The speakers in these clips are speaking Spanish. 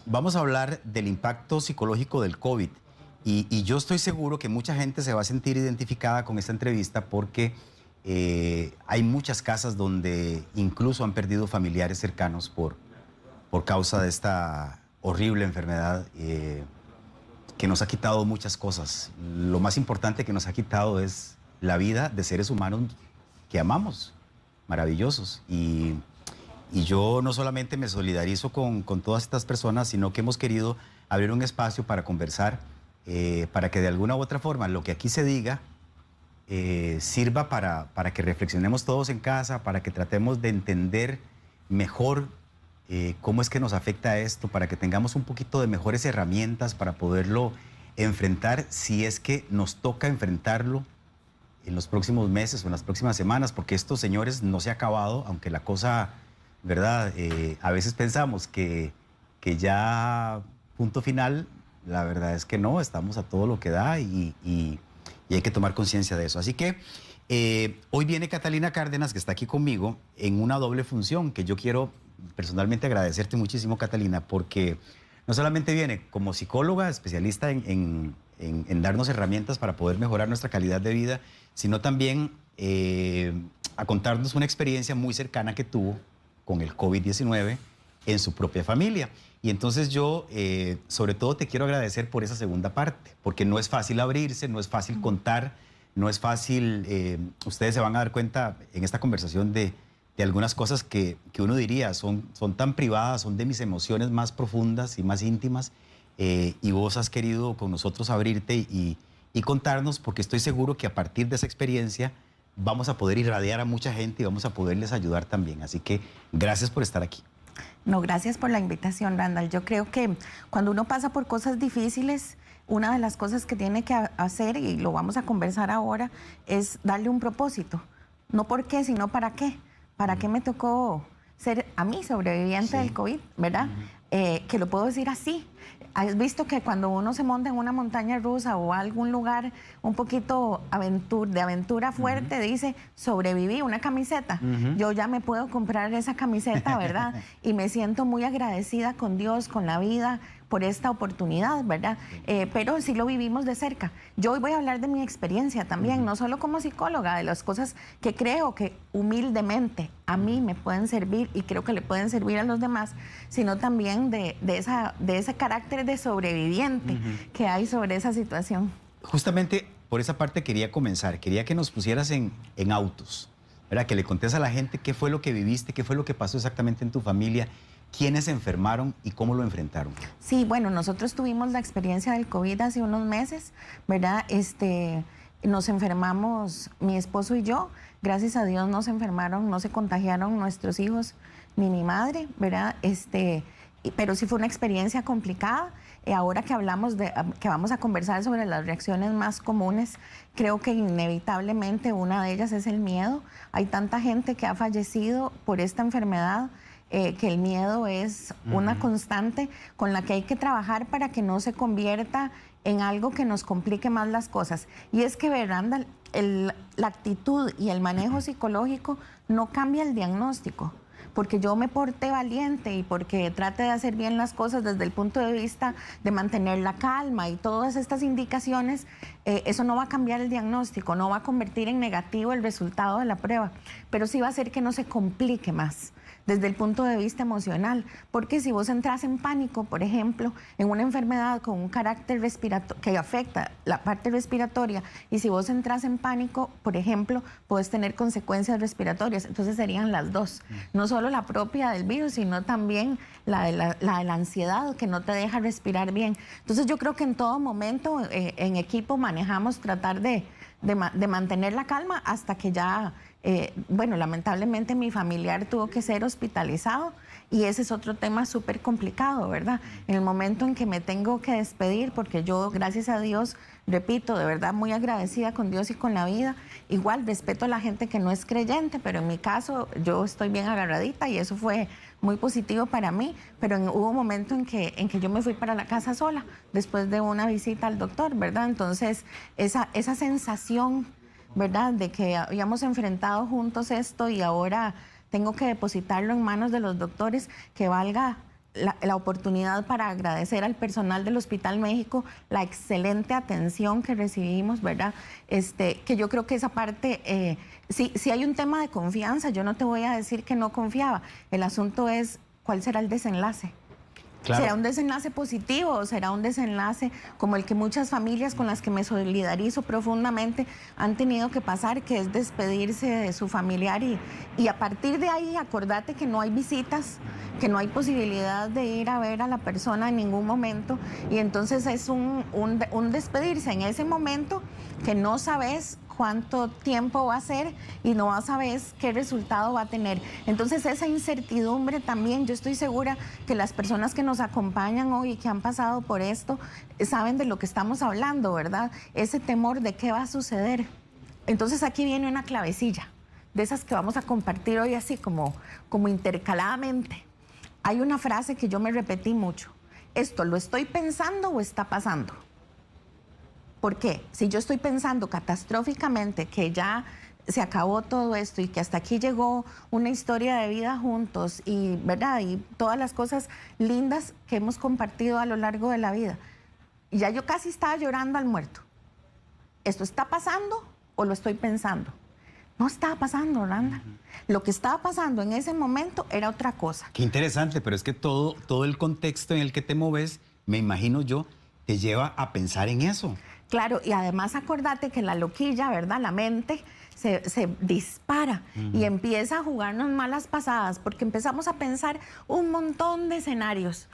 vamos a hablar del impacto psicológico del COVID. Y yo estoy seguro que mucha gente se va a sentir identificada con esta entrevista porque hay muchas casas donde incluso han perdido familiares cercanos por causa de esta horrible enfermedad que nos ha quitado muchas cosas. Lo más importante que nos ha quitado es la vida de seres humanos que amamos, maravillosos. Y yo no solamente me solidarizo con todas estas personas, sino que hemos querido abrir un espacio para conversar, para que de alguna u otra forma lo que aquí se diga sirva para que reflexionemos todos en casa, para que tratemos de entender mejor cómo es que nos afecta esto, para que tengamos un poquito de mejores herramientas para poderlo enfrentar si es que nos toca enfrentarlo en los próximos meses o en las próximas semanas, porque esto, señores, no se ha acabado, aunque la cosa, ¿verdad? A veces pensamos que ya punto final, la verdad es que no, estamos a todo lo que da y hay que tomar conciencia de eso. Así que hoy viene Catalina Cárdenas, que está aquí conmigo, en una doble función, que yo quiero personalmente agradecerte muchísimo, Catalina, porque no solamente viene como psicóloga, especialista en darnos herramientas para poder mejorar nuestra calidad de vida, sino también a contarnos una experiencia muy cercana que tuvo con el COVID-19 en su propia familia. Y entonces yo, sobre todo, te quiero agradecer por esa segunda parte, porque no es fácil abrirse, no es fácil contar, no es fácil, ustedes se van a dar cuenta en esta conversación de algunas cosas que uno diría son tan privadas, son de mis emociones más profundas y más íntimas, y vos has querido con nosotros abrirte y contarnos, porque estoy seguro que a partir de esa experiencia vamos a poder irradiar a mucha gente y vamos a poderles ayudar también. Así que gracias por estar aquí. No, gracias por la invitación, Randall. Yo creo que cuando uno pasa por cosas difíciles, una de las cosas que tiene que hacer, y lo vamos a conversar ahora, es darle un propósito. No por qué, sino para qué. ¿Para qué me tocó ser a mí sobreviviente del COVID, verdad? Que lo puedo decir así. ¿Has visto que cuando uno se monta en una montaña rusa o a algún lugar un poquito de aventura fuerte, dice, sobreviví, una camiseta? Yo ya me puedo comprar esa camiseta, ¿verdad? Y me siento muy agradecida con Dios, con la vida, por esta oportunidad, ¿verdad? Pero sí lo vivimos de cerca. Yo hoy voy a hablar de mi experiencia también, no solo como psicóloga, de las cosas que creo que humildemente a mí me pueden servir y creo que le pueden servir a los demás, sino también de ese carácter de sobreviviente que hay sobre esa situación. Justamente por esa parte quería comenzar, quería que nos pusieras en autos, ¿verdad? Que le contés a la gente qué fue lo que viviste, qué fue lo que pasó exactamente en tu familia, quiénes se enfermaron y cómo lo enfrentaron. Sí, bueno, nosotros tuvimos la experiencia del COVID hace unos meses, ¿verdad? Nos enfermamos mi esposo y yo, gracias a Dios no se enfermaron, no se contagiaron nuestros hijos ni mi madre, ¿verdad? Pero sí fue una experiencia complicada. Ahora que que vamos a conversar sobre las reacciones más comunes, creo que inevitablemente una de ellas es el miedo. Hay tanta gente que ha fallecido por esta enfermedad, que el miedo es una constante con la que hay que trabajar para que no se convierta en algo que nos complique más las cosas. Y es que, Randall, la actitud y el manejo psicológico no cambia el diagnóstico. Porque yo me porté valiente y porque trate de hacer bien las cosas desde el punto de vista de mantener la calma y todas estas indicaciones, eso no va a cambiar el diagnóstico, no va a convertir en negativo el resultado de la prueba, pero sí va a hacer que no se complique más desde el punto de vista emocional, porque si vos entras en pánico, por ejemplo, en una enfermedad con un carácter respiratorio que afecta la parte respiratoria, y si vos entras en pánico, por ejemplo, puedes tener consecuencias respiratorias. Entonces serían las dos, no solo la propia del virus, sino también la de la ansiedad que no te deja respirar bien. Entonces yo creo que en todo momento en equipo manejamos tratar de mantener la calma hasta que ya, bueno, lamentablemente mi familiar tuvo que ser hospitalizado y ese es otro tema súper complicado, ¿verdad? En el momento en que me tengo que despedir, porque yo, gracias a Dios, repito, de verdad muy agradecida con Dios y con la vida, igual respeto a la gente que no es creyente, pero en mi caso yo estoy bien agarradita y eso fue muy positivo para mí, pero hubo un momento en que yo me fui para la casa sola, después de una visita al doctor, ¿verdad? Entonces, esa sensación, ¿verdad?, de que habíamos enfrentado juntos esto y ahora tengo que depositarlo en manos de los doctores, que valga la oportunidad para agradecer al personal del Hospital México la excelente atención que recibimos, ¿verdad? Que yo creo que esa parte, si hay un tema de confianza, yo no te voy a decir que no confiaba. El asunto es cuál será el desenlace. Claro. ¿Será un desenlace positivo o será un desenlace como el que muchas familias con las que me solidarizo profundamente han tenido que pasar, que es despedirse de su familiar y a partir de ahí acordate que no hay visitas, que no hay posibilidad de ir a ver a la persona en ningún momento y entonces es un despedirse en ese momento que no sabes cuánto tiempo va a ser y no sabes qué resultado va a tener. Entonces esa incertidumbre también, yo estoy segura que las personas que nos acompañan hoy y que han pasado por esto saben de lo que estamos hablando, ¿verdad? Ese temor de qué va a suceder. Entonces aquí viene una clavecilla, de esas que vamos a compartir hoy así como intercaladamente. Hay una frase que yo me repetí mucho. ¿Esto lo estoy pensando o está pasando? ¿Por qué? Si yo estoy pensando catastróficamente que ya se acabó todo esto y que hasta aquí llegó una historia de vida juntos y, ¿verdad? Y todas las cosas lindas que hemos compartido a lo largo de la vida. Y ya yo casi estaba llorando al muerto. ¿Esto está pasando o lo estoy pensando? No estaba pasando, Randall. Lo que estaba pasando en ese momento era otra cosa. Qué interesante, pero es que todo el contexto en el que te moves, me imagino yo, te lleva a pensar en eso. Claro, y además acordate que la loquilla, ¿verdad? La mente se dispara y empieza a jugarnos malas pasadas porque empezamos a pensar un montón de escenarios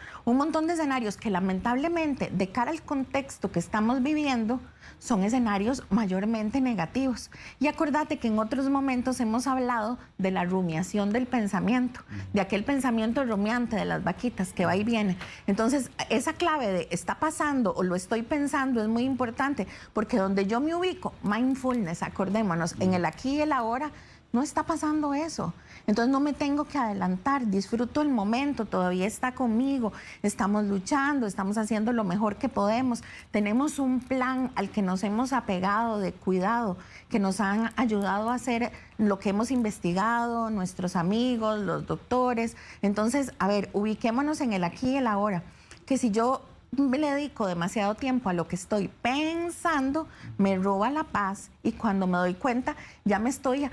que lamentablemente de cara al contexto que estamos viviendo son escenarios mayormente negativos. Y acordate que en otros momentos hemos hablado de la rumiación del pensamiento, de aquel pensamiento rumiante de las vaquitas que va y viene. Entonces, esa clave de está pasando o lo estoy pensando es muy importante porque donde yo me ubico, mindfulness, acordémonos, en el aquí y el ahora, no está pasando eso. Entonces no me tengo que adelantar, disfruto el momento, todavía está conmigo, estamos luchando, estamos haciendo lo mejor que podemos. Tenemos un plan al que nos hemos apegado de cuidado, que nos han ayudado a hacer lo que hemos investigado, nuestros amigos, los doctores. Entonces, a ver, ubiquémonos en el aquí y el ahora. Que si yo me le dedico demasiado tiempo a lo que estoy pensando, me roba la paz y cuando me doy cuenta ya me estoy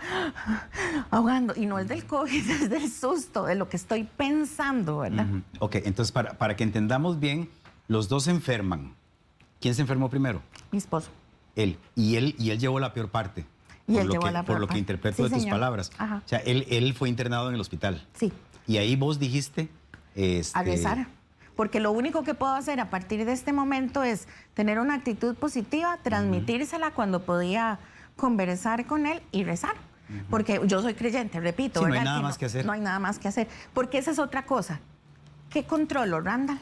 ahogando. Y no es del COVID, es del susto, de lo que estoy pensando, ¿verdad? Ok, entonces para que entendamos bien, los dos se enferman. ¿Quién se enfermó primero? Mi esposo. Él. Y él llevó la peor parte. Y él llevó la peor parte. Por lo que interpreto de tus palabras. Ajá. O sea, él fue internado en el hospital. Sí. Y ahí vos dijiste... A rezar. Porque lo único que puedo hacer a partir de este momento es tener una actitud positiva, transmitírsela cuando podía conversar con él y rezar. Porque yo soy creyente, repito. Sí, ¿verdad? No hay nada más que hacer. No hay nada más que hacer. Porque esa es otra cosa. ¿Qué controlo, Randall?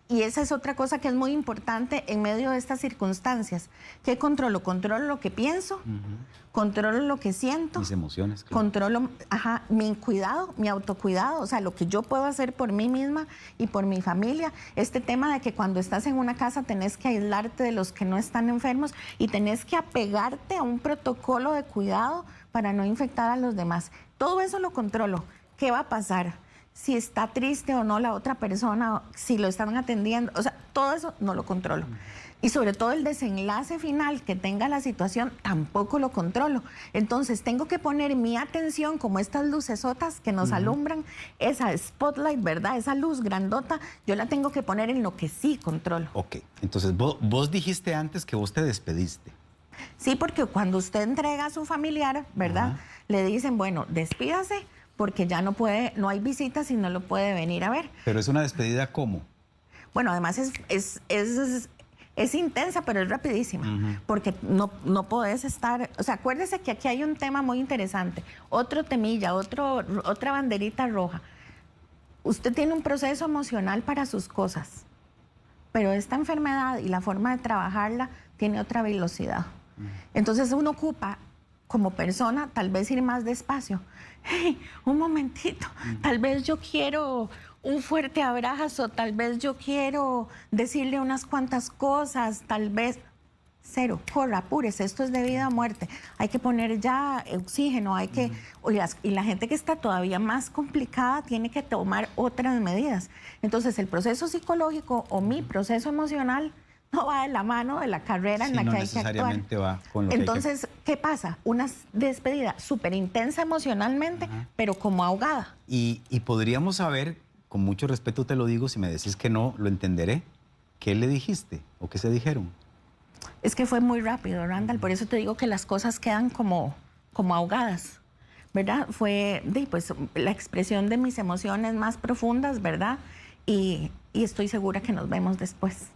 Y esa es otra cosa que es muy importante en medio de estas circunstancias. ¿Qué controlo? Controlo lo que pienso, controlo lo que siento. Mis emociones. Claro. Controlo mi cuidado, mi autocuidado, o sea, lo que yo puedo hacer por mí misma y por mi familia. Este tema de que cuando estás en una casa tenés que aislarte de los que no están enfermos y tenés que apegarte a un protocolo de cuidado para no infectar a los demás. Todo eso lo controlo. ¿Qué va a pasar? Si está triste o no la otra persona, si lo están atendiendo, o sea, todo eso no lo controlo. Y sobre todo el desenlace final que tenga la situación, tampoco lo controlo. Entonces tengo que poner mi atención como estas lucesotas que nos alumbran, esa spotlight, ¿verdad? Esa luz grandota, yo la tengo que poner en lo que sí controlo. Ok, entonces vos dijiste antes que vos te despediste. Sí, porque cuando usted entrega a su familiar, ¿verdad? Le dicen, bueno, despídase, porque ya no hay visitas y no lo puede venir a ver. Pero es una despedida, ¿cómo? Bueno, además es intensa, pero es rapidísima, porque no podés estar... O sea, acuérdese que aquí hay un tema muy interesante, otro temilla, otra banderita roja. Usted tiene un proceso emocional para sus cosas, pero esta enfermedad y la forma de trabajarla tiene otra velocidad. Entonces uno ocupa, como persona, tal vez ir más despacio. Hey, un momentito, tal vez yo quiero un fuerte abrazo, tal vez yo quiero decirle unas cuantas cosas, tal vez cero, corra, apúrese, esto es de vida o muerte, hay que poner ya oxígeno, hay que, y la gente que está todavía más complicada tiene que tomar otras medidas. Entonces el proceso psicológico o mi proceso emocional no va de la mano de la carrera en la que hay que actuar. Va con lo Entonces, ¿qué pasa? Una despedida súper intensa emocionalmente, pero como ahogada. Y podríamos saber, con mucho respeto te lo digo, si me decís que no, lo entenderé, ¿qué le dijiste o qué se dijeron? Es que fue muy rápido, Randall, por eso te digo que las cosas quedan como ahogadas, ¿verdad? Fue pues, la expresión de mis emociones más profundas, ¿verdad? Y estoy segura que nos vemos después.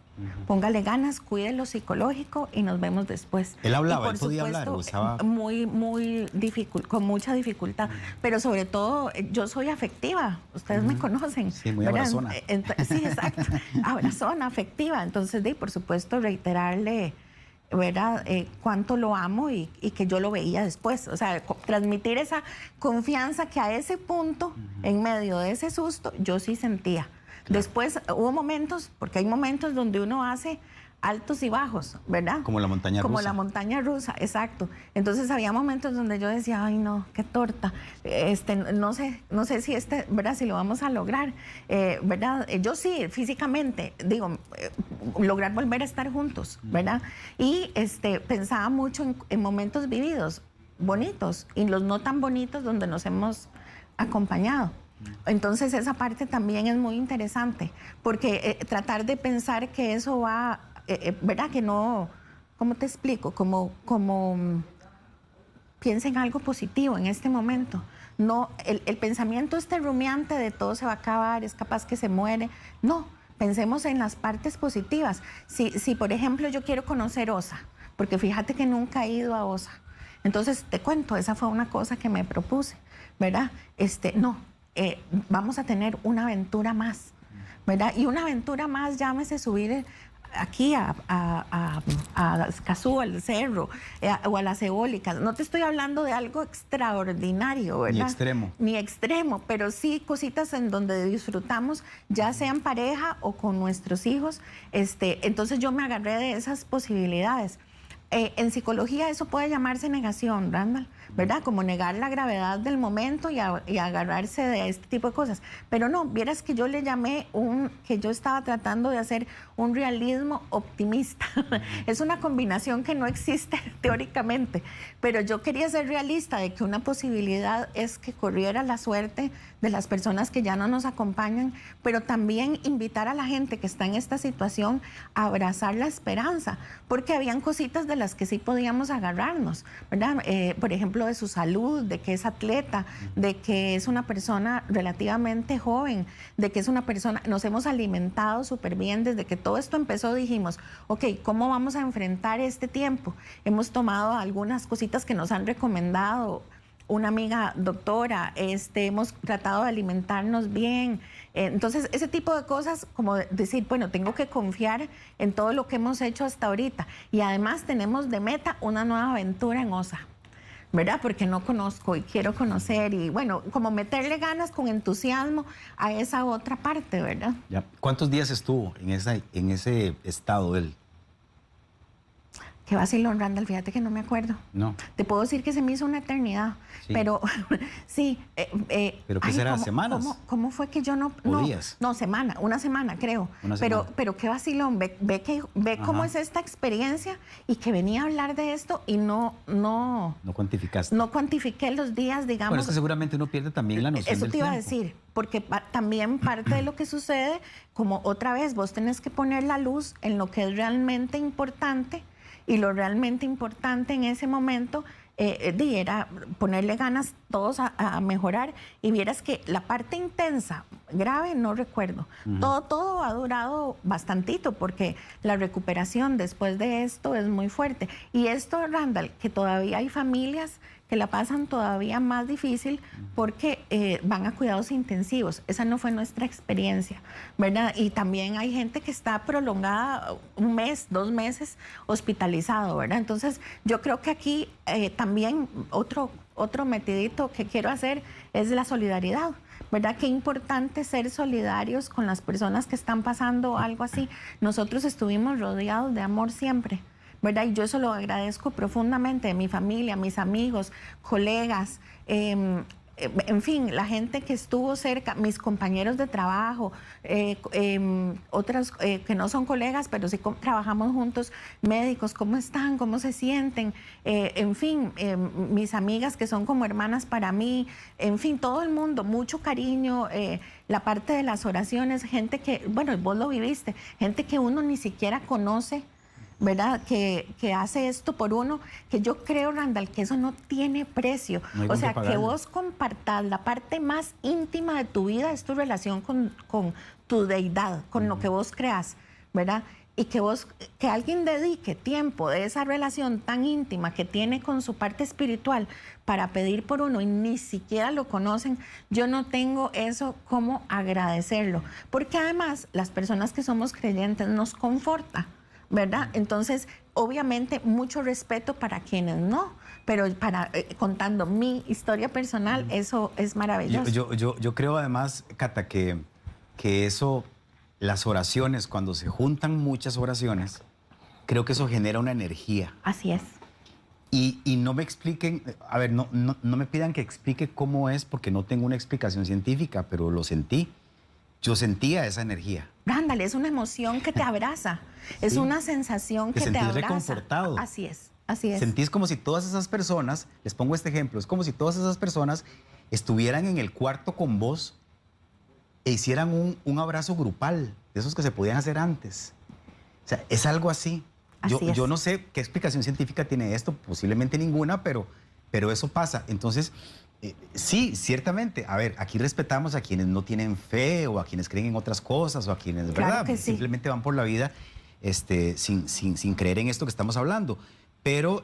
Póngale ganas, cuide lo psicológico y nos vemos después. ¿Él hablaba? ¿Él podía hablar? Con mucha dificultad, pero sobre todo yo soy afectiva, ustedes me conocen. Sí, muy abrazona. Sí, exacto, abrazona, afectiva. Entonces, por supuesto, reiterarle, ¿verdad? Cuánto lo amo y que yo lo veía después. O sea, transmitir esa confianza que a ese punto, en medio de ese susto, yo sí sentía. Después hubo momentos, porque hay momentos donde uno hace altos y bajos, ¿verdad? Como la montaña rusa. Como la montaña rusa, exacto. Entonces había momentos donde yo decía, ay no, qué torta, no sé si ¿verdad? Si lo vamos a lograr, ¿verdad? Yo sí, físicamente, digo, lograr volver a estar juntos, ¿verdad? Y pensaba mucho en momentos vividos, bonitos, y los no tan bonitos donde nos hemos acompañado. Entonces esa parte también es muy interesante, porque tratar de pensar que eso va, ¿verdad? Que no, ¿cómo te explico? Como piensa en algo positivo en este momento. No, el pensamiento rumiante de todo se va a acabar, es capaz que se muere. No, pensemos en las partes positivas. Si por ejemplo yo quiero conocer Osa, porque fíjate que nunca he ido a Osa. Entonces te cuento, esa fue una cosa que me propuse, ¿verdad? Vamos a tener una aventura más, ¿verdad? Y una aventura más, llámese subir aquí a Escazú, al cerro, o a las eólicas. No te estoy hablando de algo extraordinario, ¿verdad? Ni extremo. Ni extremo, pero sí cositas en donde disfrutamos, ya sea en pareja o con nuestros hijos. Entonces yo me agarré de esas posibilidades. En psicología eso puede llamarse negación, Randall, ¿verdad? Como negar la gravedad del momento y agarrarse de este tipo de cosas. Pero no, vieras que yo le llamé que yo estaba tratando de hacer un realismo optimista. Es una combinación que no existe teóricamente, pero yo quería ser realista de que una posibilidad es que corriera la suerte de las personas que ya no nos acompañan, pero también invitar a la gente que está en esta situación a abrazar la esperanza, porque habían cositas de las que sí podíamos agarrarnos, ¿verdad? Por ejemplo, de su salud, de que es atleta, de que es una persona relativamente joven, de que es una persona, nos hemos alimentado súper bien desde que todo esto empezó, dijimos, ok, ¿cómo vamos a enfrentar este tiempo? Hemos tomado algunas cositas que nos han recomendado una amiga doctora, hemos tratado de alimentarnos bien. Entonces, ese tipo de cosas, como decir, bueno, tengo que confiar en todo lo que hemos hecho hasta ahorita. Y además tenemos de meta una nueva aventura en Osa, ¿verdad? Porque no conozco y quiero conocer. Y bueno, como meterle ganas con entusiasmo a esa otra parte, ¿verdad? Ya. ¿Cuántos días estuvo en ese estado él? Qué vacilón, Randall, fíjate que no me acuerdo. No. Te puedo decir que se me hizo una eternidad, sí. Pero sí. ¿Pero qué será? ¿Semanas? ¿Cómo fue que yo no? ¿O días? No, una semana creo. Pero qué vacilón, ve cómo es esta experiencia y que venía a hablar de esto y no cuantificaste. No cuantifiqué los días, digamos. Bueno, es que seguramente uno pierde también la noción del tiempo. Eso te iba a decir, porque también parte de lo que sucede, como otra vez, vos tenés que poner la luz en lo que es realmente importante. Y lo realmente importante en ese momento era ponerle ganas todos a mejorar. Y vieras que la parte intensa, grave, no recuerdo. Todo ha durado bastantito porque la recuperación después de esto es muy fuerte. Y esto, Randall, que todavía hay familias que la pasan todavía más difícil porque van a cuidados intensivos. Esa no fue nuestra experiencia, ¿verdad? Y también hay gente que está prolongada 1 mes, 2 meses hospitalizado, ¿verdad? Entonces, yo creo que aquí también otro metidito que quiero hacer es la solidaridad, ¿verdad? Qué importante ser solidarios con las personas que están pasando algo así. Nosotros estuvimos rodeados de amor siempre, ¿verdad? Y yo eso lo agradezco profundamente de mi familia, mis amigos, colegas, en fin, la gente que estuvo cerca, mis compañeros de trabajo, otros que no son colegas, pero sí trabajamos juntos, médicos, ¿cómo están? ¿Cómo se sienten? En fin, mis amigas que son como hermanas para mí, en fin, todo el mundo, mucho cariño, la parte de las oraciones, gente que, bueno, vos lo viviste, gente que uno ni siquiera conoce, ¿verdad? Que hace esto por uno, que yo creo, Randall, que eso no tiene precio. O sea, que vos compartas la parte más íntima de tu vida, es tu relación con tu deidad, con lo que vos creas, ¿verdad? Y que alguien dedique tiempo de esa relación tan íntima que tiene con su parte espiritual para pedir por uno y ni siquiera lo conocen, yo no tengo eso como agradecerlo. Porque además, las personas que somos creyentes nos conforta, ¿verdad? Entonces, obviamente, mucho respeto para quienes no, pero contando mi historia personal, eso es maravilloso. Yo creo además, Cata, que eso, las oraciones, cuando se juntan muchas oraciones, creo que eso genera una energía. Así es. Y no me expliquen, a ver, no me pidan que explique cómo es, porque no tengo una explicación científica, pero lo sentí. Yo sentía esa energía. Randall, es una emoción que te abraza, es una sensación que te abraza. Te sentís reconfortado. Así es, así es. Sentís como si todas esas personas, les pongo este ejemplo, es como si todas esas personas estuvieran en el cuarto con vos e hicieran un abrazo grupal, de esos que se podían hacer antes. O sea, es algo así. Yo no sé qué explicación científica tiene esto, posiblemente ninguna, pero eso pasa. Entonces, sí, ciertamente. A ver, aquí respetamos a quienes no tienen fe o a quienes creen en otras cosas o a quienes, claro, ¿verdad? Que sí. Simplemente van por la vida sin creer en esto que estamos hablando. Pero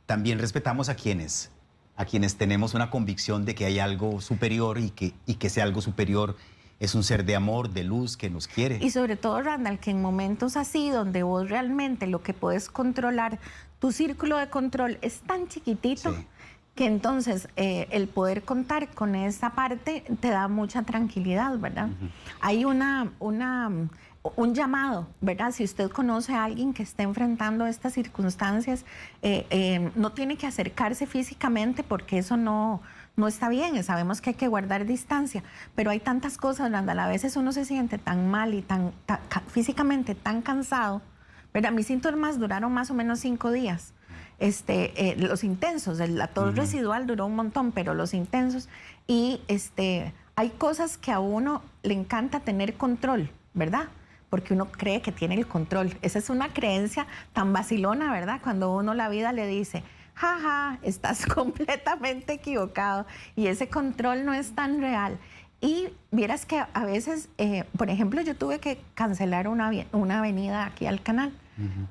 también respetamos a quienes tenemos una convicción de que hay algo superior y que ese algo superior es un ser de amor, de luz, que nos quiere. Y sobre todo, Randall, que en momentos así donde vos realmente lo que puedes controlar, tu círculo de control es tan chiquitito, sí, que entonces el poder contar con esa parte te da mucha tranquilidad, ¿verdad? Hay un llamado, ¿verdad? Si usted conoce a alguien que esté enfrentando estas circunstancias, no tiene que acercarse físicamente porque eso no está bien. Sabemos que hay que guardar distancia, pero hay tantas cosas, Randall. A veces uno se siente tan mal y físicamente tan cansado, ¿verdad? Mis síntomas duraron más o menos 5 días. Los intensos, la tos residual duró un montón, pero los intensos. Y hay cosas que a uno le encanta tener control, ¿verdad? Porque uno cree que tiene el control. Esa es una creencia tan vacilona, ¿verdad? Cuando uno la vida le dice, jaja, estás completamente equivocado y ese control no es tan real. Y vieras que a veces, por ejemplo, yo tuve que cancelar una avenida aquí al canal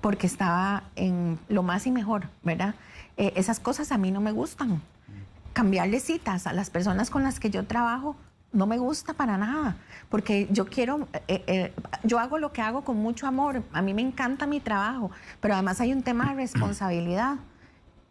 porque estaba en lo más y mejor, ¿verdad? Esas cosas a mí no me gustan. Cambiarle citas a las personas con las que yo trabajo no me gusta para nada, porque yo quiero, yo hago lo que hago con mucho amor, a mí me encanta mi trabajo, pero además hay un tema de responsabilidad.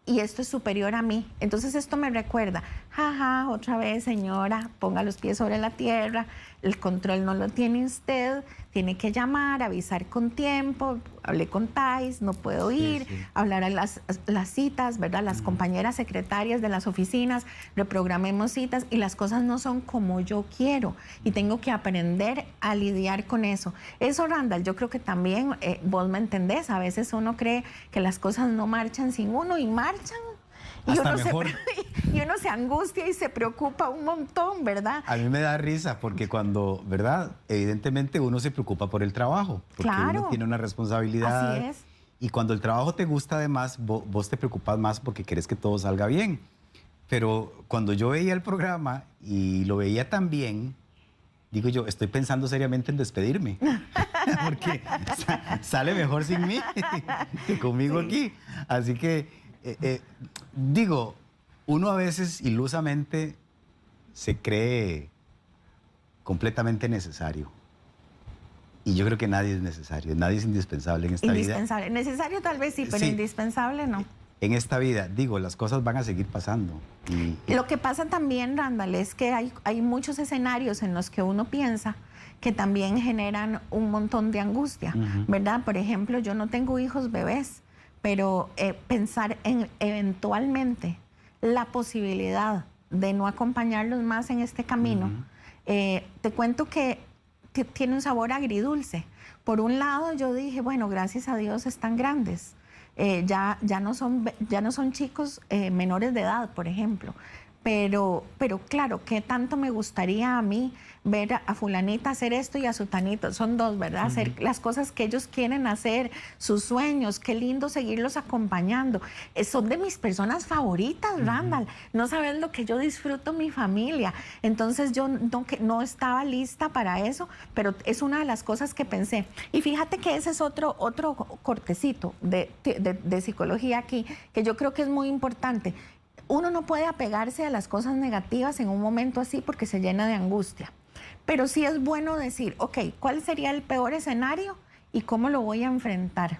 Y esto es superior a mí. Entonces esto me recuerda, jaja, otra vez señora, ponga los pies sobre la tierra, el control no lo tiene usted, tiene que llamar, avisar con tiempo, hablé con Thais, no puedo ir, hablar a las citas, ¿verdad? Las compañeras secretarias de las oficinas, reprogramemos citas y las cosas no son como yo quiero y tengo que aprender a lidiar con eso. Eso, Randall, yo creo que también vos me entendés, a veces uno cree que las cosas no marchan sin uno y marchan. Y uno se angustia y se preocupa un montón, ¿verdad? A mí me da risa porque cuando, ¿verdad? Evidentemente uno se preocupa por el trabajo, porque uno tiene una responsabilidad. Así es. Y cuando el trabajo te gusta además, vos te preocupas más porque querés que todo salga bien. Pero cuando yo veía el programa y lo veía tan bien, digo yo, estoy pensando seriamente en despedirme. Porque sale mejor sin mí que conmigo aquí. Así que digo, uno a veces ilusamente se cree completamente necesario. Y yo creo que nadie es necesario, nadie es indispensable en esta vida. Necesario tal vez sí, pero indispensable no. En esta vida, digo, las cosas van a seguir pasando. Lo que pasa también, Randall, es que hay muchos escenarios en los que uno piensa que también generan un montón de angustia, ¿verdad? Por ejemplo, yo no tengo hijos bebés, pero pensar en eventualmente la posibilidad de no acompañarlos más en este camino, te cuento que tiene un sabor agridulce. Por un lado, yo dije, bueno, gracias a Dios están grandes. Ya no son chicos menores de edad, por ejemplo. Pero claro, ¿qué tanto me gustaría a mí ver a fulanita hacer esto y a sutanito? Son dos, ¿verdad? Hacer las cosas que ellos quieren hacer, sus sueños, qué lindo seguirlos acompañando. Son de mis personas favoritas, Randall. No sabes lo que yo disfruto mi familia. Entonces yo no estaba lista para eso, pero es una de las cosas que pensé. Y fíjate que ese es otro cortecito de psicología aquí, que yo creo que es muy importante. Uno no puede apegarse a las cosas negativas en un momento así porque se llena de angustia. Pero sí es bueno decir, ok, ¿cuál sería el peor escenario y cómo lo voy a enfrentar?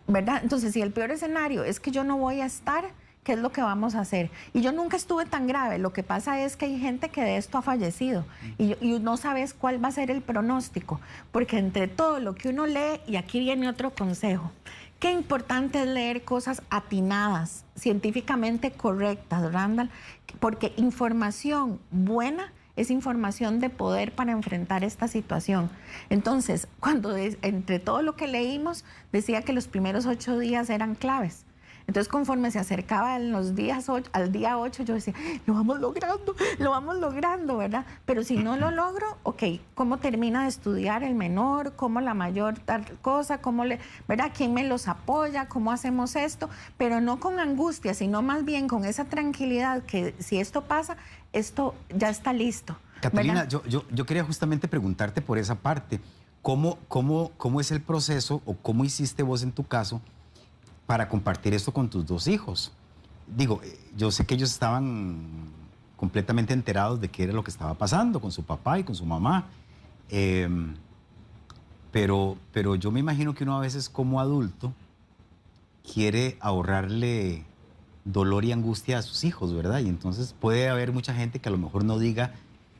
¿Verdad? Entonces, si el peor escenario es que yo no voy a estar, ¿qué es lo que vamos a hacer? Y yo nunca estuve tan grave. Lo que pasa es que hay gente que de esto ha fallecido y no sabes cuál va a ser el pronóstico. Porque entre todo lo que uno lee, y aquí viene otro consejo, qué importante es leer cosas atinadas, científicamente correctas, Randall, porque información buena es información de poder para enfrentar esta situación. Entonces, entre todo lo que leímos, decía que los primeros 8 días eran claves. Entonces, conforme se acercaba al día 8, yo decía, lo vamos logrando, ¿verdad? Pero si no lo logro, ok, ¿cómo termina de estudiar el menor? ¿Cómo la mayor tal cosa? ¿Verdad? ¿Quién me los apoya? ¿Cómo hacemos esto? Pero no con angustia, sino más bien con esa tranquilidad que si esto pasa, esto ya está listo. Catalina, yo quería justamente preguntarte por esa parte. ¿Cómo es el proceso o cómo hiciste vos en tu caso para compartir esto con tus 2 hijos? Digo, yo sé que ellos estaban completamente enterados de qué era lo que estaba pasando con su papá y con su mamá, pero yo me imagino que uno a veces como adulto quiere ahorrarle dolor y angustia a sus hijos, ¿verdad? Y entonces puede haber mucha gente que a lo mejor no diga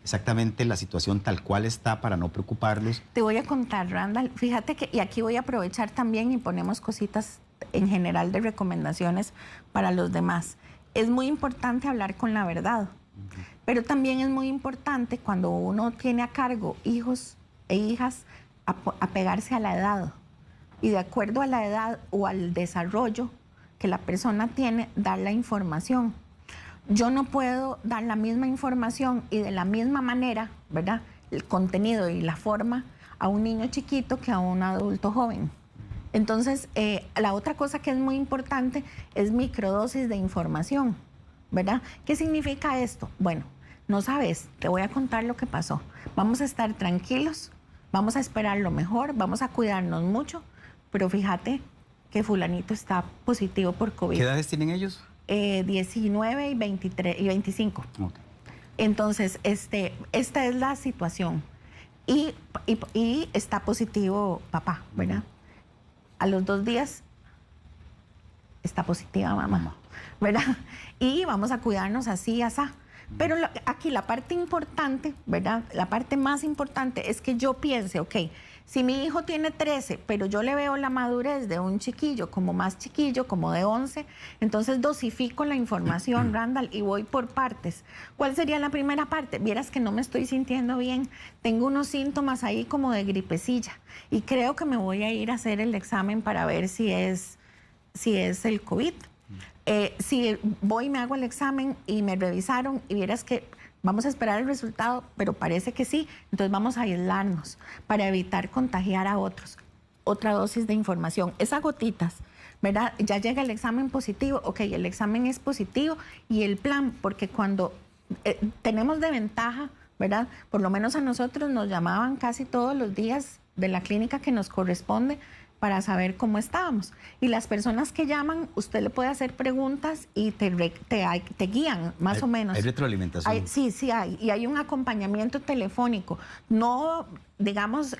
exactamente la situación tal cual está para no preocuparlos. Te voy a contar, Randall, fíjate que, y aquí voy a aprovechar también y ponemos cositas en general de recomendaciones para los demás. Es muy importante hablar con la verdad, pero también es muy importante cuando uno tiene a cargo hijos e hijas apegarse a la edad y de acuerdo a la edad o al desarrollo que la persona tiene, dar la información. Yo no puedo dar la misma información y de la misma manera, ¿verdad?, el contenido y la forma a un niño chiquito que a un adulto joven. Entonces, la otra cosa que es muy importante es microdosis de información, ¿verdad? ¿Qué significa esto? Bueno, no sabes, te voy a contar lo que pasó. Vamos a estar tranquilos, vamos a esperar lo mejor, vamos a cuidarnos mucho, pero fíjate que fulanito está positivo por COVID. ¿Qué edades tienen ellos? 19 y 23 y 25. Okay. Entonces, esta es la situación. Y está positivo papá, ¿verdad? A los 2 días está positiva mamá, ¿verdad? Y vamos a cuidarnos así, asá. Pero aquí la parte importante, ¿verdad? La parte más importante es que yo piense, ok, si mi hijo tiene 13, pero yo le veo la madurez de un chiquillo, como más chiquillo, como de 11, entonces dosifico la información, Randall, y voy por partes. ¿Cuál sería la primera parte? Vieras que no me estoy sintiendo bien, tengo unos síntomas ahí como de gripecilla y creo que me voy a ir a hacer el examen para ver si es el COVID. Si voy y me hago el examen y me revisaron y vieras que vamos a esperar el resultado, pero parece que sí, entonces vamos a aislarnos para evitar contagiar a otros. Otra dosis de información, esas gotitas, ¿verdad? Ya llega el examen positivo, ok, el examen es positivo y el plan, porque cuando tenemos de ventaja, ¿verdad? Por lo menos a nosotros nos llamaban casi todos los días de la clínica que nos corresponde para saber cómo estábamos. Y las personas que llaman, usted le puede hacer preguntas y te guían, más o menos. ¿Hay retroalimentación? Sí hay. Y hay un acompañamiento telefónico. No, digamos,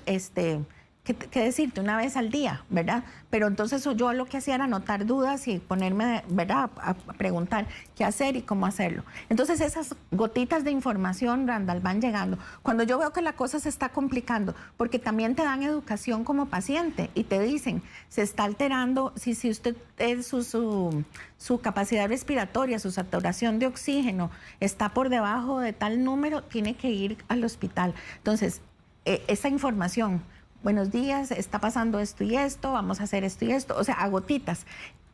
¿qué decirte? Una vez al día, ¿verdad? Pero entonces yo lo que hacía era anotar dudas y ponerme, ¿verdad?, a preguntar qué hacer y cómo hacerlo. Entonces esas gotitas de información, Randall, van llegando. Cuando yo veo que la cosa se está complicando, porque también te dan educación como paciente y te dicen, se está alterando, si usted su capacidad respiratoria, su saturación de oxígeno está por debajo de tal número, tiene que ir al hospital. Entonces, esa información, buenos días, está pasando esto y esto, vamos a hacer esto y esto, o sea, a gotitas.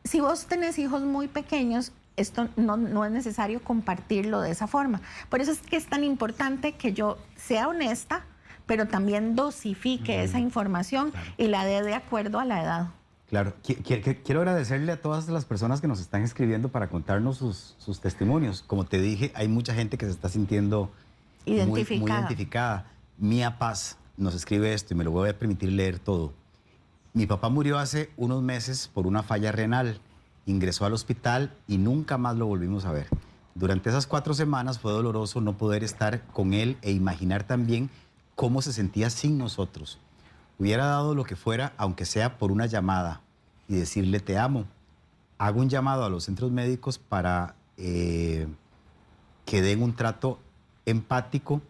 Si vos tenés hijos muy pequeños, esto no es necesario compartirlo de esa forma. Por eso es que es tan importante que yo sea honesta, pero también dosifique esa información y la dé de acuerdo a la edad. Claro, quiero agradecerle a todas las personas que nos están escribiendo para contarnos sus testimonios. Como te dije, hay mucha gente que se está sintiendo muy identificada. Mía Paz nos escribe esto y me lo voy a permitir leer todo. Mi papá murió hace unos meses por una falla renal. Ingresó al hospital y nunca más lo volvimos a ver. Durante esas 4 semanas fue doloroso no poder estar con él e imaginar también cómo se sentía sin nosotros. Hubiera dado lo que fuera, aunque sea por una llamada, y decirle te amo. Hago un llamado a los centros médicos para que den un trato empático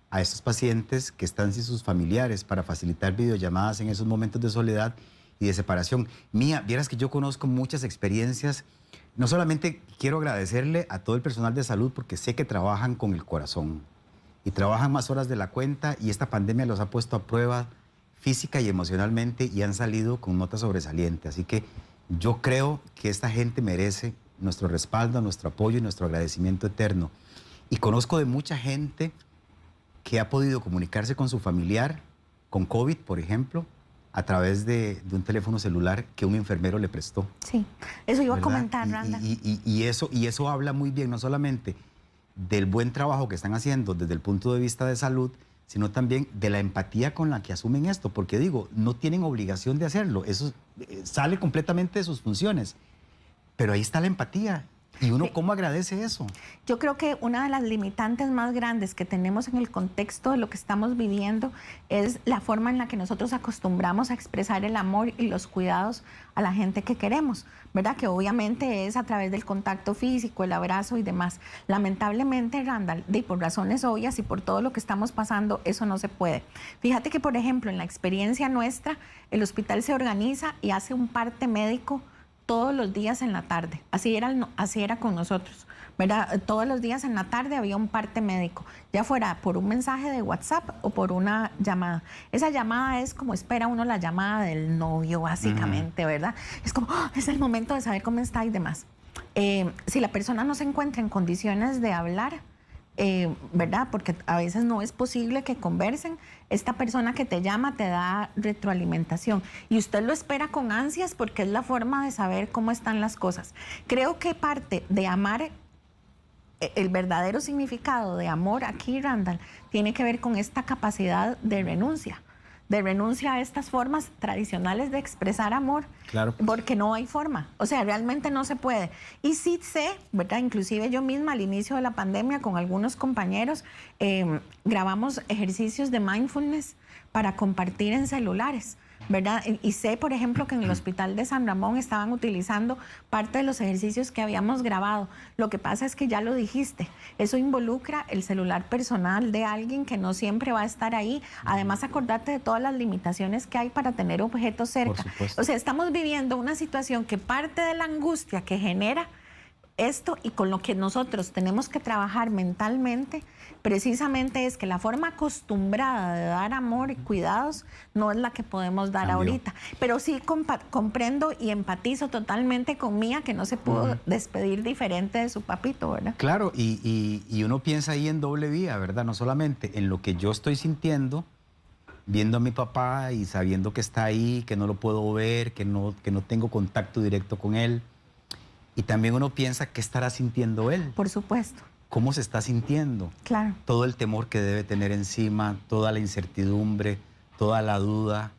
a estos pacientes que están sin sus familiares para facilitar videollamadas en esos momentos de soledad y de separación. Mía, vieras que yo conozco muchas experiencias. No solamente quiero agradecerle a todo el personal de salud porque sé que trabajan con el corazón y trabajan más horas de la cuenta y esta pandemia los ha puesto a prueba física y emocionalmente y han salido con notas sobresalientes. Así que yo creo que esta gente merece nuestro respaldo, nuestro apoyo y nuestro agradecimiento eterno. Y conozco de mucha gente que ha podido comunicarse con su familiar, con COVID, por ejemplo, a través de un teléfono celular que un enfermero le prestó. Sí, eso iba a comentar, Randa. Y eso habla muy bien, no solamente del buen trabajo que están haciendo desde el punto de vista de salud, sino también de la empatía con la que asumen esto, porque digo, no tienen obligación de hacerlo, eso sale completamente de sus funciones, pero ahí está la empatía. ¿Y uno cómo agradece eso? Yo creo que una de las limitantes más grandes que tenemos en el contexto de lo que estamos viviendo es la forma en la que nosotros acostumbramos a expresar el amor y los cuidados a la gente que queremos, ¿verdad? Que obviamente es a través del contacto físico, el abrazo y demás. Lamentablemente, Randall, por razones obvias y por todo lo que estamos pasando, eso no se puede. Fíjate que, por ejemplo, en la experiencia nuestra, el hospital se organiza y hace un parte médico todos los días en la tarde. Así era con nosotros, ¿verdad? Todos los días en la tarde había un parte médico, ya fuera por un mensaje de WhatsApp o por una llamada. Esa llamada es como espera uno la llamada del novio, básicamente, ¿verdad? Es como, es el momento de saber cómo está y demás. Si la persona no se encuentra en condiciones de hablar, ¿verdad? Porque a veces no es posible que conversen. Esta persona que te llama te da retroalimentación y usted lo espera con ansias porque es la forma de saber cómo están las cosas. Creo que parte de amar, el verdadero significado de amor aquí, Randall, tiene que ver con esta capacidad de renuncia a estas formas tradicionales de expresar amor, claro, porque no hay forma, o sea, realmente no se puede. Y sí sé, ¿verdad? Inclusive yo misma al inicio de la pandemia con algunos compañeros grabamos ejercicios de mindfulness para compartir en celulares, ¿verdad? Y sé, por ejemplo, que en el Hospital de San Ramón estaban utilizando parte de los ejercicios que habíamos grabado. Lo que pasa es que ya lo dijiste, eso involucra el celular personal de alguien que no siempre va a estar ahí. Además, acordate de todas las limitaciones que hay para tener objetos cerca. O sea, estamos viviendo una situación que parte de la angustia que genera esto y con lo que nosotros tenemos que trabajar mentalmente, precisamente es que la forma acostumbrada de dar amor y cuidados no es la que podemos dar ahorita. Pero sí comprendo y empatizo totalmente con Mía, que no se pudo despedir diferente de su papito, ¿verdad? Claro, y uno piensa ahí en doble vía, ¿verdad? No solamente en lo que yo estoy sintiendo, viendo a mi papá y sabiendo que está ahí, que no lo puedo ver, que no tengo contacto directo con él. Y también uno piensa qué estará sintiendo él. Por supuesto. ¿Cómo se está sintiendo? Claro. Todo el temor que debe tener encima, toda la incertidumbre, toda la duda.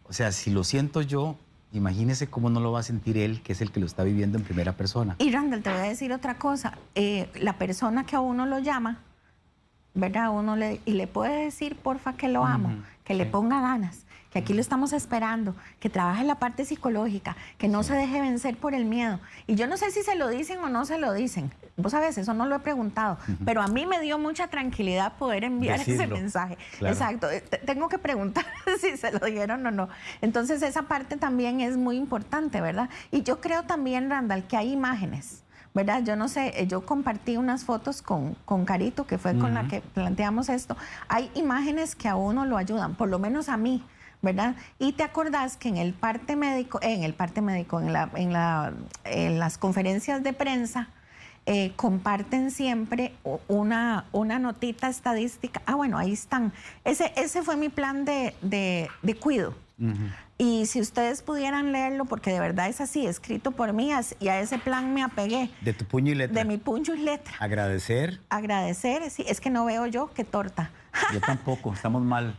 O sea, si lo siento yo, imagínese cómo no lo va a sentir él, que es el que lo está viviendo en primera persona. Y Randall, te voy a decir otra cosa. La persona que a uno lo llama ¿verdad? Y le puede decir, porfa, que lo amo, que le ponga ganas, que aquí lo estamos esperando, que trabaje la parte psicológica, que no se deje vencer por el miedo. Y yo no sé si se lo dicen o no se lo dicen. Vos sabés, eso no lo he preguntado, pero a mí me dio mucha tranquilidad poder enviar ese mensaje. Claro. Exacto. Tengo que preguntar si se lo dieron o no. Entonces esa parte también es muy importante, ¿verdad? Y yo creo también, Randall, que hay imágenes, ¿verdad? Yo no sé, yo compartí unas fotos con Carito, que fue con la que planteamos esto. Hay imágenes que a uno lo ayudan, por lo menos a mí, ¿verdad? Y te acordás que en las conferencias de prensa comparten siempre una notita estadística. Ah, bueno, ahí están. Ese fue mi plan de cuido. Y si ustedes pudieran leerlo, porque de verdad es así, escrito por mí, y a ese plan me apegué. De tu puño y letra. De mi puño y letra. Agradecer. Agradecer, sí, es que no veo yo, qué torta. Yo tampoco, estamos mal.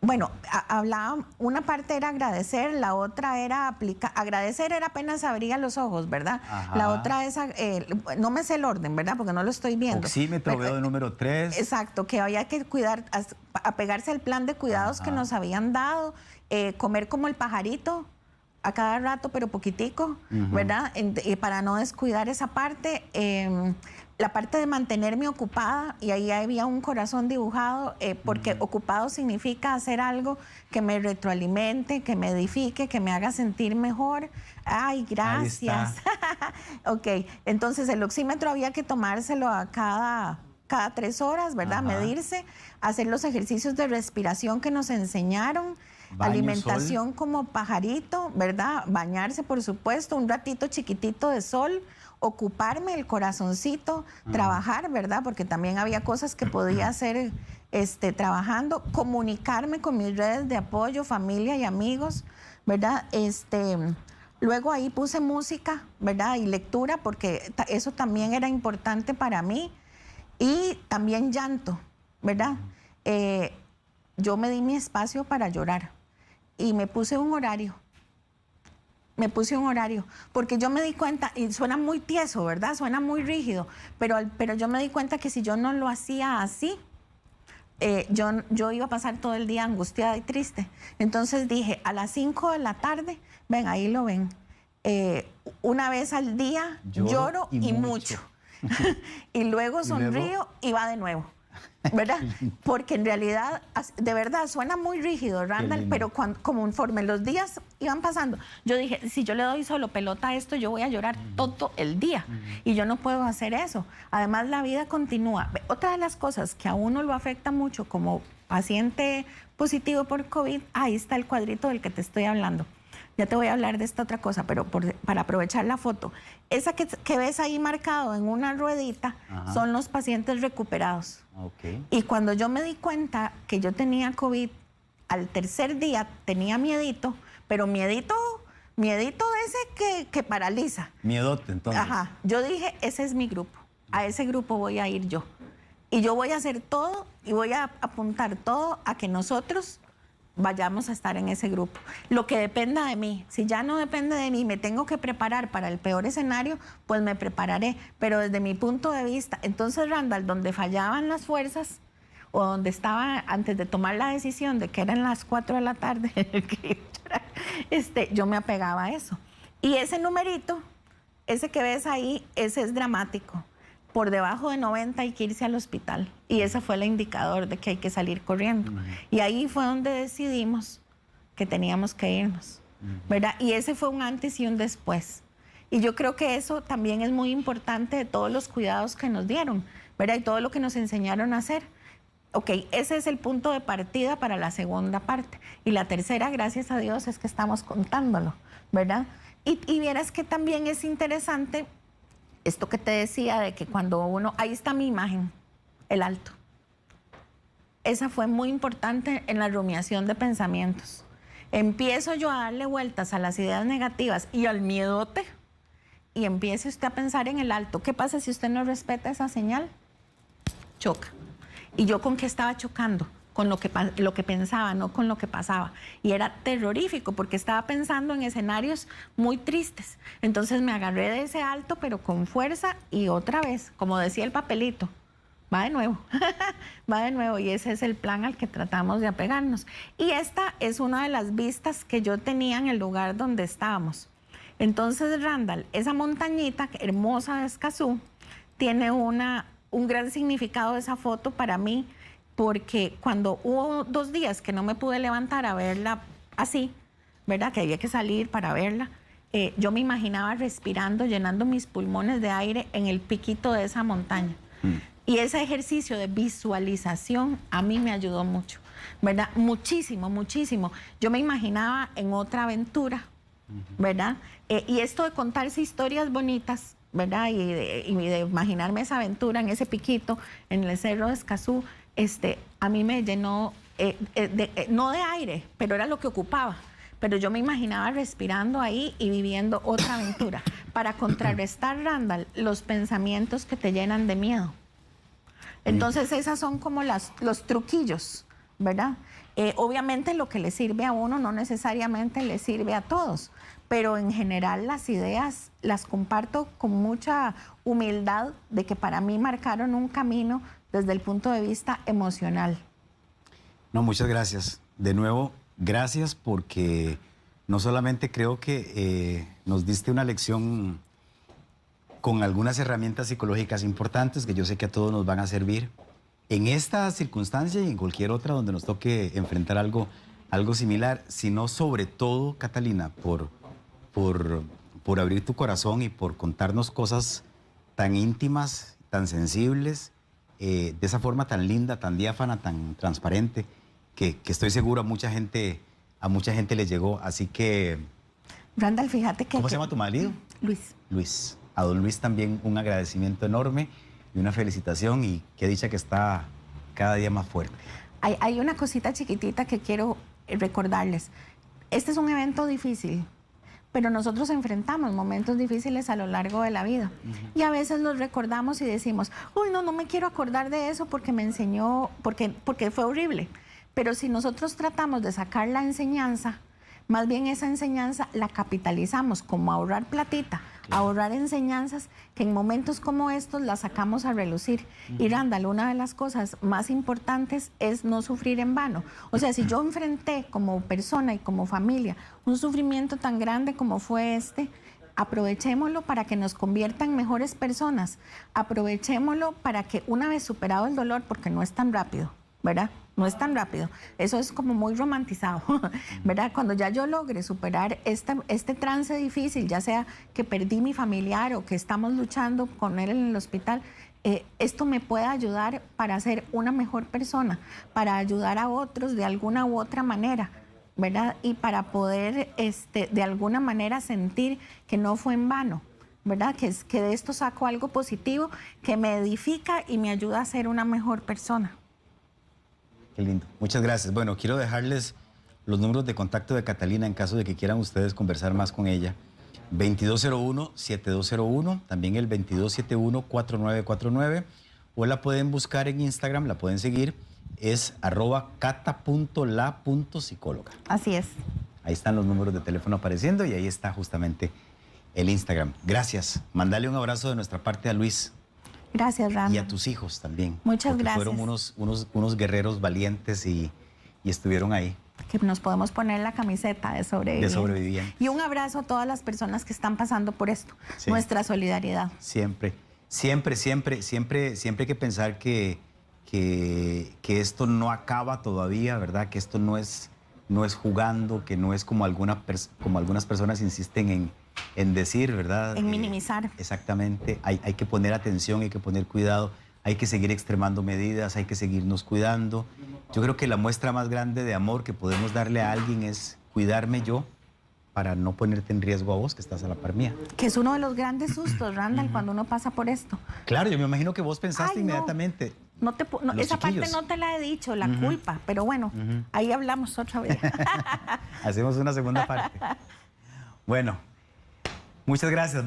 Bueno, hablaba, una parte era agradecer, la otra era aplicar. Agradecer era apenas abría los ojos, ¿verdad? Ajá. La otra es, no me sé el orden, ¿verdad? Porque no lo estoy viendo. Oxímetro, veo de número 3. Exacto, que había que cuidar, apegarse al plan de cuidados que nos habían dado, comer como el pajarito a cada rato, pero poquitico, ¿verdad? Para no descuidar esa parte. La parte de mantenerme ocupada, y ahí había un corazón dibujado, porque ocupado significa hacer algo que me retroalimente, que me edifique, que me haga sentir mejor. Ay, gracias. Ok, entonces el oxímetro había que tomárselo a cada 3 horas, ¿verdad? Ajá. Medirse, hacer los ejercicios de respiración que nos enseñaron. Baño, alimentación sol. Como pajarito, ¿verdad? Bañarse, por supuesto, un ratito chiquitito de sol, ocuparme el corazoncito, trabajar, ¿verdad? Porque también había cosas que podía hacer trabajando, comunicarme con mis redes de apoyo, familia y amigos, ¿verdad? Luego ahí puse música, ¿verdad? Y lectura, porque eso también era importante para mí. Y también llanto, ¿verdad? Yo me di mi espacio para llorar y me puse un horario. Porque yo me di cuenta, y suena muy tieso, ¿verdad? Suena muy rígido, pero yo me di cuenta que si yo no lo hacía así, yo iba a pasar todo el día angustiada y triste. Entonces dije, a las 5 de la tarde, ven, ahí lo ven, una vez al día lloro y mucho. Y luego sonrío y va de nuevo, ¿verdad? Porque en realidad, de verdad, suena muy rígido, Randall, pero conforme los días iban pasando, yo dije, si yo le doy solo pelota a esto, yo voy a llorar todo el día. Y yo no puedo hacer eso. Además, la vida continúa. Otra de las cosas que a uno lo afecta mucho como paciente positivo por COVID, ahí está el cuadrito del que te estoy hablando. Ya te voy a hablar de esta otra cosa, pero para aprovechar la foto. Esa que ves ahí marcado en una ruedita, ajá, son los pacientes recuperados. Okay. Y cuando yo me di cuenta que yo tenía COVID, al tercer día tenía miedito, pero miedito de ese que paraliza. Miedote, entonces. Ajá. Yo dije, ese es mi grupo. A ese grupo voy a ir yo. Y yo voy a hacer todo y voy a apuntar todo a que nosotros vayamos a estar en ese grupo. Lo que dependa de mí. Si ya no depende de mí, me tengo que preparar para el peor escenario, pues me prepararé. Pero desde mi punto de vista, entonces, Randall, donde fallaban las fuerzas, o donde estaba antes de tomar la decisión de que eran las 4 de la tarde, yo me apegaba a eso. Y ese numerito, ese que ves ahí, ese es dramático. Por debajo de 90 hay que irse al hospital. Y ese fue el indicador de que hay que salir corriendo. Y ahí fue donde decidimos que teníamos que irnos, ¿verdad? Y ese fue un antes y un después. Y yo creo que eso también es muy importante de todos los cuidados que nos dieron, ¿verdad? Y todo lo que nos enseñaron a hacer. Ok, ese es el punto de partida para la segunda parte. Y la tercera, gracias a Dios, es que estamos contándolo, ¿verdad? Y vieras que también es interesante esto que te decía de que cuando uno... Ahí está mi imagen, el alto. Esa fue muy importante en la rumiación de pensamientos. Empiezo yo a darle vueltas a las ideas negativas y al miedote, y empiece usted a pensar en el alto. ¿Qué pasa si usted no respeta esa señal? Choca. ¿Y yo con qué estaba chocando? con lo que pensaba, no con lo que pasaba. Y era terrorífico porque estaba pensando en escenarios muy tristes. Entonces me agarré de ese alto, pero con fuerza y otra vez, como decía el papelito, va de nuevo, va de nuevo. Y ese es el plan al que tratamos de apegarnos. Y esta es una de las vistas que yo tenía en el lugar donde estábamos. Entonces, Randall, esa montañita hermosa de Escazú tiene un gran significado esa foto para mí, porque cuando hubo 2 días que no me pude levantar a verla así, ¿verdad? Que había que salir para verla, yo me imaginaba respirando, llenando mis pulmones de aire en el piquito de esa montaña. Y ese ejercicio de visualización a mí me ayudó mucho, ¿verdad? Muchísimo, muchísimo. Yo me imaginaba en otra aventura, ¿verdad? Y esto de contarse historias bonitas, ¿verdad? Y de imaginarme esa aventura en ese piquito, en el Cerro de Escazú, a mí me llenó, no de aire, pero era lo que ocupaba. Pero yo me imaginaba respirando ahí y viviendo otra aventura para contrarrestar, Randall, los pensamientos que te llenan de miedo. Entonces esas son como los truquillos, ¿verdad? Obviamente lo que le sirve a uno no necesariamente le sirve a todos, pero en general las ideas las comparto con mucha humildad de que para mí marcaron un camino desde el punto de vista emocional. No, muchas gracias. De nuevo, gracias porque no solamente creo que nos diste una lección con algunas herramientas psicológicas importantes que yo sé que a todos nos van a servir en esta circunstancia y en cualquier otra donde nos toque enfrentar algo similar, sino sobre todo, Catalina, por abrir tu corazón y por contarnos cosas tan íntimas, tan sensibles, de esa forma tan linda, tan diáfana, tan transparente, que estoy seguro a mucha gente le llegó. Así que... Randall, fíjate que... ¿Cómo se llama tu marido? Luis. Luis. A don Luis también un agradecimiento enorme y una felicitación, y qué dicha que está cada día más fuerte. Hay una cosita chiquitita que quiero recordarles. Este es un evento difícil, pero nosotros enfrentamos momentos difíciles a lo largo de la vida. Y a veces los recordamos y decimos, uy, no me quiero acordar de eso porque me enseñó, porque fue horrible. Pero si nosotros tratamos de sacar la enseñanza, más bien esa enseñanza la capitalizamos, como ahorrar platita, ahorrar enseñanzas que en momentos como estos las sacamos a relucir. Y Randall, una de las cosas más importantes es no sufrir en vano. O sea, si yo enfrenté como persona y como familia un sufrimiento tan grande como fue aprovechémoslo para que nos convierta en mejores personas. Aprovechémoslo para que una vez superado el dolor, porque no es tan rápido, ¿verdad? No es tan rápido. Eso es como muy romantizado, ¿verdad? Cuando ya yo logre superar este trance difícil, ya sea que perdí mi familiar o que estamos luchando con él en el hospital, esto me puede ayudar para ser una mejor persona, para ayudar a otros de alguna u otra manera, ¿verdad? Y para poder de alguna manera sentir que no fue en vano, ¿verdad? Que de esto saco algo positivo que me edifica y me ayuda a ser una mejor persona. Qué lindo. Muchas gracias. Bueno, quiero dejarles los números de contacto de Catalina en caso de que quieran ustedes conversar más con ella. 2201-7201, también el 2271-4949, o la pueden buscar en Instagram, la pueden seguir, es @cata.la.psicóloga. Así es. Ahí están los números de teléfono apareciendo y ahí está justamente el Instagram. Gracias. Mandale un abrazo de nuestra parte a Luis. Gracias, Randall. Y a tus hijos también. Muchas gracias. Fueron unos guerreros valientes y estuvieron ahí. Que nos podemos poner la camiseta de sobrevivientes. De sobrevivientes. Y un abrazo a todas las personas que están pasando por esto. Sí. Nuestra solidaridad. Siempre hay que pensar que esto no acaba todavía, ¿verdad? Que esto no es jugando, que no es como algunas personas insisten en decir, ¿verdad? En minimizar. Exactamente. Hay que poner atención, hay que poner cuidado, hay que seguir extremando medidas, hay que seguirnos cuidando. Yo creo que la muestra más grande de amor que podemos darle a alguien es cuidarme yo para no ponerte en riesgo a vos, que estás a la par mía. Que es uno de los grandes sustos, Randall, cuando uno pasa por esto. Claro, yo me imagino que vos pensaste inmediatamente. No, esa parte no te la he dicho, la culpa, pero bueno, ahí hablamos otra vez. Hacemos una segunda parte. Bueno, muchas gracias.